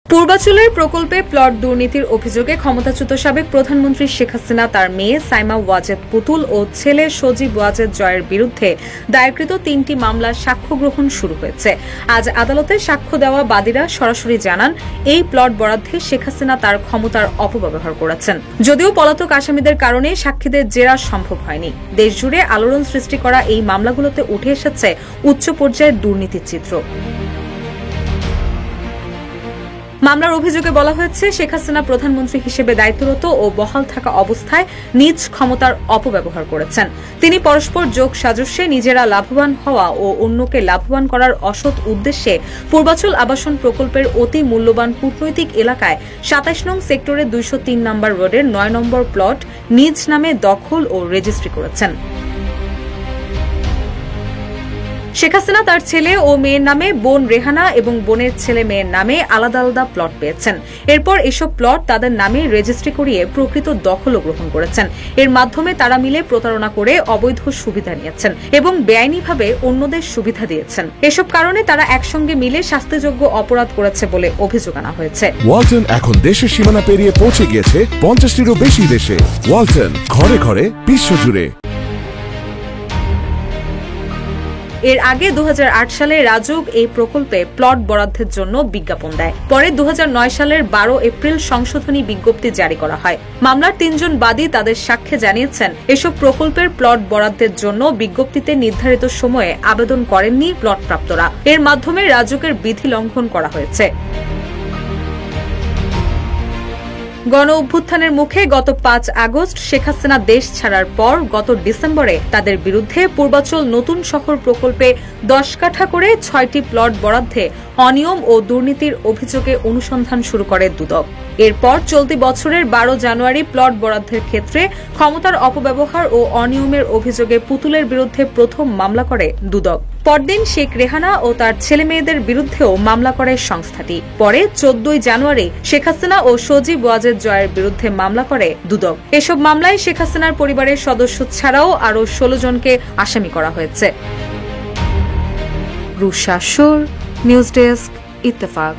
পূর্বাঞ্চলের প্রকল্পে প্লট দুর্নীতির অভিযোগে ক্ষমতাচ্যুত সাবেক প্রধানমন্ত্রী শেখ হাসিনা তার মেয়ে সাইমা ওয়াজেদ পুতুল ও ছেলে সজীব ওয়াজেদ জয়ের বিরুদ্ধে দায়েরকৃত ৩টি মামলার সাক্ষ্য গ্রহণ শুরু হয়েছে। আজ আদালতে সাক্ষ্য দেওয়া বাদীরা সরাসরি জানান, এই প্লট বরাদ্দে শেখ হাসিনা তার ক্ষমতার অপব্যবহার করেছেন। যদিও পলাতক আসামিদের কারণে সাক্ষীদের জেরা সম্ভব হয়নি, দেশজুড়ে আলোড়ন সৃষ্টি করা এই মামলাগুলোতে উঠে এসেছে উচ্চ পর্যায়ের দুর্নীতির চিত্র। মামলার অভিযোগে বলা হয়েছে, শেখ হাসিনা প্রধানমন্ত্রী হিসেবে দায়িত্বরত ও বহাল থাকা অবস্থায় নিজ ক্ষমতার অপব্যবহার করেছেন। তিনি পরস্পর যোগ সাজস্যে নিজেরা লাভবান হওয়া ও অন্যকে লাভবান করার অসৎ উদ্দেশ্যে পূর্বাঞ্চল আবাসন প্রকল্পের অতি মূল্যবান কূটনৈতিক এলাকায় ২৭ নং সেক্টরের ২০৩ নম্বর রোডের ৯ নম্বর প্লট নিজ নামে দখল ও রেজিস্ট্রি করেছেন। শেখ হাসিনা তার ছেলে ও মেয়ের নামে, বোন রেহানা এবং বোনের ছেলে মেয়ের নামে আলাদা আলাদা প্লট পেয়েছেন। এরপর এসব প্লট তাদের নামে রেজিস্ট্রি করিয়ে প্রকৃত দখলও গ্রহণ করেছেন। এর মাধ্যমে তারা মিলে প্রতারণা করে অবৈধ সুবিধা নিয়েছেন এবং বেআইনিভাবে অন্যদের সুবিধা দিয়েছেন। এসব কারণে তারা একসঙ্গে মিলে শাস্তিযোগ্য অপরাধ করেছে বলে অভিযোগ আনা হয়েছে। ওয়ালটন এখন দেশের সীমানা পেরিয়ে পৌঁছে গিয়েছে ৫০টিরও বেশি দেশে। ওয়ালটন, ঘরে ঘরে বিশ্বজুড়ে। এর আগে ২০০৮ সালে রাজউক এই প্রকল্পে প্লট বরাদ্দের জন্য বিজ্ঞাপন দেয়। পরে ২০০৯ সালের ১২ এপ্রিল সংশোধনী বিজ্ঞপ্তি জারি করা হয়। মামলার ৩ জন বাদী তাদের সাক্ষ্যে জানিয়েছেন, এসব প্রকল্পের প্লট বরাদ্দের জন্য বিজ্ঞপ্তিতে নির্ধারিত সময়ে আবেদন করেননি প্লট প্রাপ্তরা। এর মাধ্যমে রাজউকের বিধি লঙ্ঘন করা হয়েছে। গণ অভ্যুত্থানের মুখে গত ৫ আগস্ট শেখ হাসিনা দেশ ছাড়ার পর গত ডিসেম্বরে তাদের বিরুদ্ধে পূর্বাঞ্চল নতুন শহর প্রকল্পে ১০ কাঠা করে ৬টি প্লট বরাদ্দে অনিয়ম ও দুর্নীতির অভিযোগে অনুসন্ধান শুরু করে দুদক। এরপর চলতি বছরের ১২ জানুয়ারি প্লট বরাদ্দের ক্ষেত্রে ক্ষমতার অপব্যবহার ও অনিয়মের অভিযোগে পুতুলের বিরুদ্ধে প্রথম মামলা করে দুদক। পরদিন শেখ রেহানা ও তার ছেলেমেয়েদের বিরুদ্ধেও মামলা করে সংস্থাটি। পরে ১৪ জানুয়ারি শেখ হাসিনা ও সজীব ওয়াজেদ জয়ের বিরুদ্ধে মামলা করে দুদক। এসব মামলায় শেখ হাসিনার পরিবারের সদস্য ছাড়াও আরও ১৬ জনকে আসামি করা হয়েছে। রুশা সুর, নিউজ ডেস্ক, ইত্তেফাক।